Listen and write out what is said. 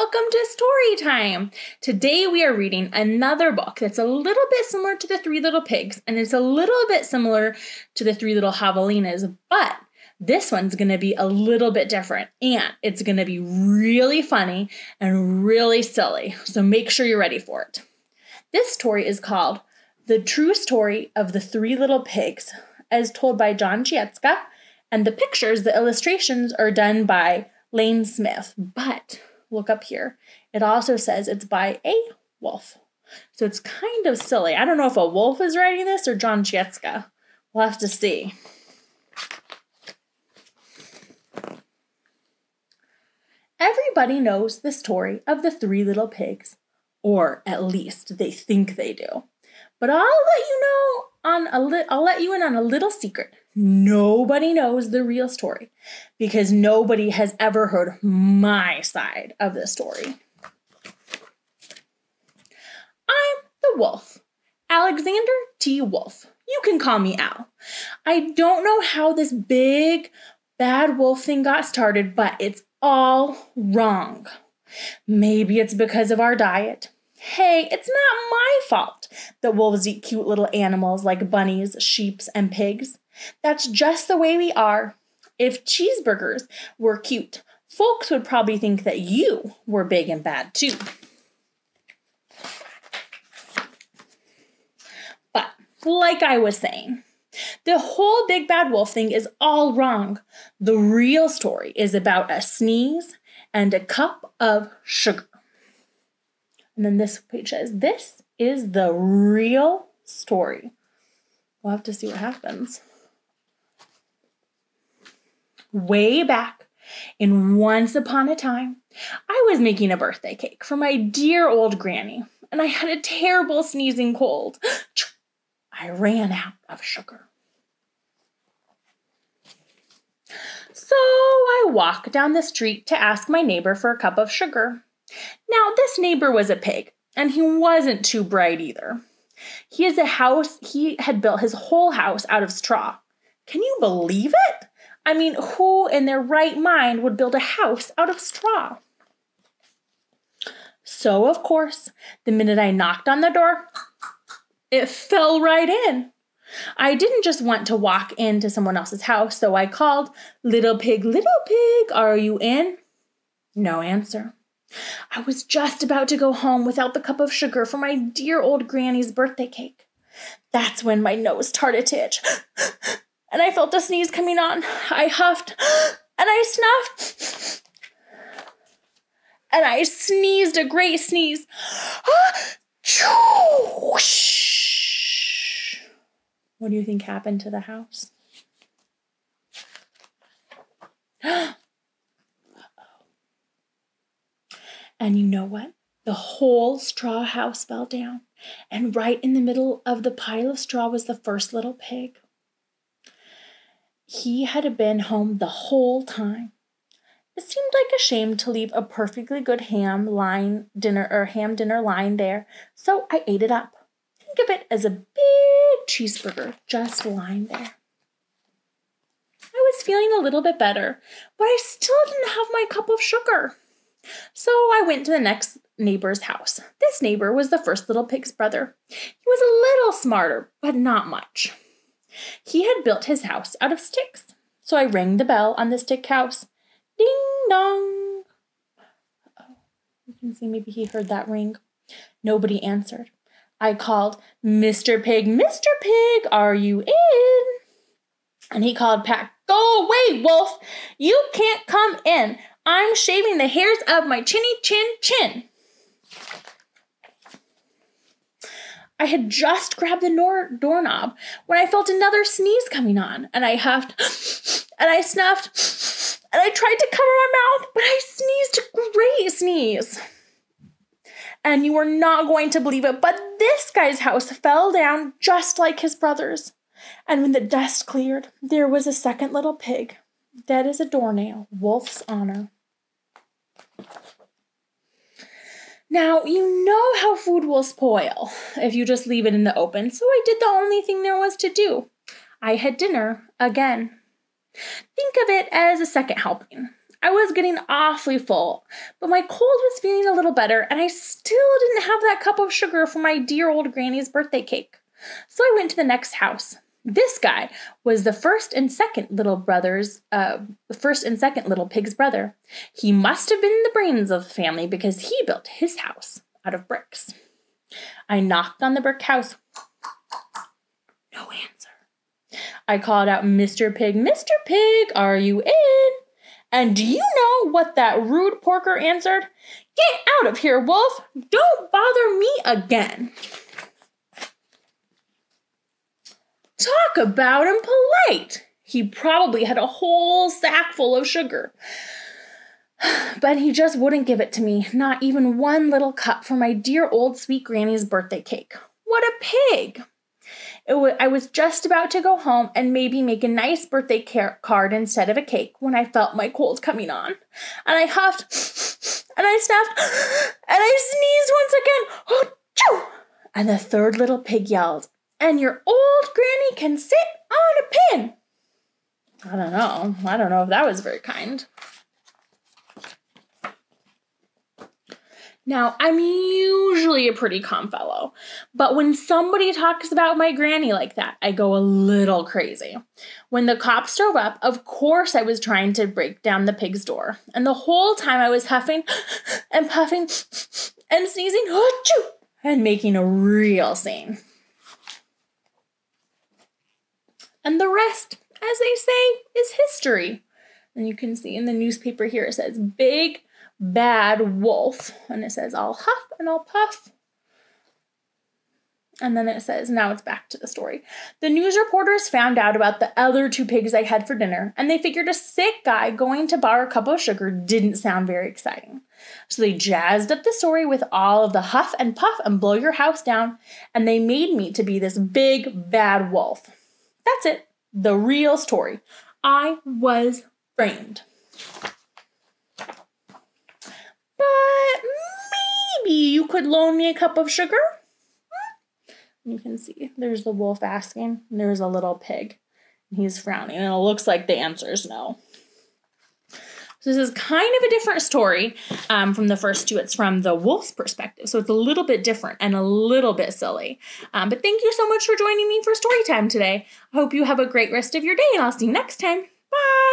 welcome to Story Time. Today we are reading another book that's a little bit similar to the Three Little Pigs, and it's a little bit similar to the Three Little Javelinas, but this one's going to be a little bit different, and it's going to be really funny and really silly, so make sure you're ready for it. This story is called The True Story of the Three Little Pigs, as told by John Chietska, and the pictures, the illustrations, are done by Lane Smith, but look up here. It also says it's by a wolf. So it's kind of silly. I don't know if a wolf is writing this or John Chietska. We'll have to see. Everybody knows the story of the Three Little Pigs, or at least they think they do. But I'll let you in on a little secret. Nobody knows the real story because nobody has ever heard my side of the story. I'm the wolf, Alexander T. Wolf. You can call me Al. I don't know how this big bad wolf thing got started, but it's all wrong. Maybe it's because of our diet. Hey, it's not my fault that wolves eat cute little animals like bunnies, sheep, and pigs. That's just the way we are. If cheeseburgers were cute, folks would probably think that you were big and bad too. But like I was saying, the whole big bad wolf thing is all wrong. The real story is about a sneeze and a cup of sugar. And then this page says, this is the real story. We'll have to see what happens. Way back in once upon a time, I was making a birthday cake for my dear old granny, and I had a terrible sneezing cold. I ran out of sugar. So I walked down the street to ask my neighbor for a cup of sugar. Now, this neighbor was a pig, and he wasn't too bright either. He had built his whole house out of straw. Can you believe it? I mean, who in their right mind would build a house out of straw? So, of course, the minute I knocked on the door, it fell right in. I didn't just want to walk into someone else's house, so I called, little pig, are you in? No answer. I was just about to go home without the cup of sugar for my dear old granny's birthday cake. That's when my nose started to itch, and I felt a sneeze coming on. I huffed, and I snuffed, and I sneezed a great sneeze. What do you think happened to the house? And you know what? The whole straw house fell down, and right in the middle of the pile of straw was the first little pig. He had been home the whole time. It seemed like a shame to leave a perfectly good ham dinner lying there, so I ate it up. Think of it as a big cheeseburger just lying there. I was feeling a little bit better, but I still didn't have my cup of sugar. So I went to the next neighbor's house. This neighbor was the first little pig's brother. He was a little smarter, but not much. He had built his house out of sticks. So I rang the bell on the stick house. Ding dong. Uh-oh. You can see maybe he heard that ring. Nobody answered. I called, Mr. Pig, are you in? And he called back, go away, wolf. You can't come in. I'm shaving the hairs of my chinny chin. I had just grabbed the doorknob when I felt another sneeze coming on, and I huffed, and I snuffed, and I tried to cover my mouth, but I sneezed a great sneeze. And you are not going to believe it, but this guy's house fell down just like his brother's. And when the dust cleared, there was a second little pig, dead as a doornail, Wolf's honor. Now, you know how food will spoil if you just leave it in the open, so I did the only thing there was to do. I had dinner again. Think of it as a second helping. I was getting awfully full, but my cold was feeling a little better, and I still didn't have that cup of sugar for my dear old granny's birthday cake. So I went to the next house. This guy was the first and second little pig's brother. He must have been the brains of the family because he built his house out of bricks. I knocked on the brick house. No answer. I called out, Mr. Pig, are you in? And do you know what that rude porker answered? Get out of here, wolf. Don't bother me again. Talk about impolite. He probably had a whole sack full of sugar. But he just wouldn't give it to me, not even one little cup for my dear old sweet granny's birthday cake. What a pig! I was just about to go home and maybe make a nice birthday card instead of a cake when I felt my cold coming on. And I huffed, and I snuffed, and I sneezed once again. Achoo! And the third little pig yelled, and your old granny can sit on a pin. I don't know if that was very kind. Now, I'm usually a pretty calm fellow, but when somebody talks about my granny like that, I go a little crazy. When the cops drove up, of course I was trying to break down the pig's door, and the whole time I was huffing and puffing and sneezing and making a real scene. And the rest, as they say, is history. And you can see in the newspaper here, it says, Big Bad Wolf. And it says, I'll huff and I'll puff. And then it says, now it's back to the story. The news reporters found out about the other two pigs I had for dinner, and they figured a sick guy going to borrow a cup of sugar didn't sound very exciting. So they jazzed up the story with all of the huff and puff and blow your house down, and they made me to be this big bad wolf. That's it. The real story. I was framed. But maybe you could loan me a cup of sugar? You can see there's the wolf asking, and there's a little pig. He's frowning, and it looks like the answer is no. So this is kind of a different story from the first two. It's from the wolf's perspective, so it's a little bit different and a little bit silly. But thank you so much for joining me for story time today. I hope you have a great rest of your day, and I'll see you next time. Bye!